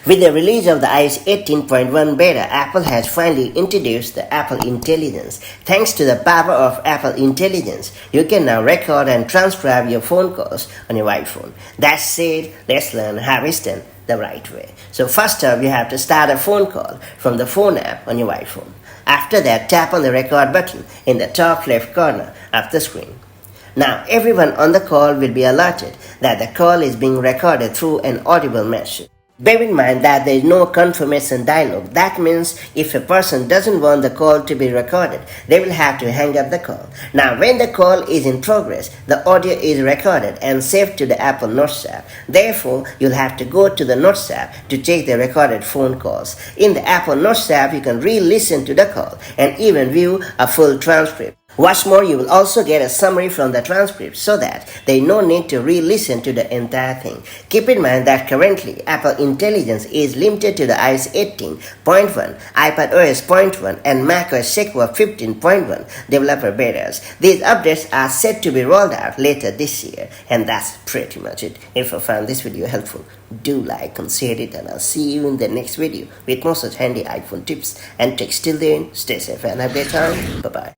With the release of the iOS 18.1 beta, Apple has finally introduced the Apple Intelligence. Thanks to the power of Apple Intelligence, you can now record and transcribe your phone calls on your iPhone. That said, let's learn how it's done the right way. So first up, you have to start a phone call from the phone app on your iPhone. After that, tap on the record button in the top left corner of the screen. Now, everyone on the call will be alerted that the call is being recorded through an audible message. Bear in mind that there is no confirmation dialog. That means if a person doesn't want the call to be recorded, they will have to hang up the call. Now, when the call is in progress, the audio is recorded and saved to the Apple Notes app. Therefore, you'll have to go to the Notes app to check the recorded phone calls. In the Apple Notes app, you can re-listen to the call and even view a full transcript. What's more, you will also get a summary from the transcript so that there is no need to re-listen to the entire thing. Keep in mind that currently Apple Intelligence is limited to the iOS 18.1, iPadOS 0.1 and macOS Sequoia 15.1 developer betas. These updates are set to be rolled out later this year, and that's pretty much it. If you found this video helpful, do like and share it, and I'll see you in the next video with more such handy iPhone tips and tricks. Till then, stay safe and have a great time. Bye-bye.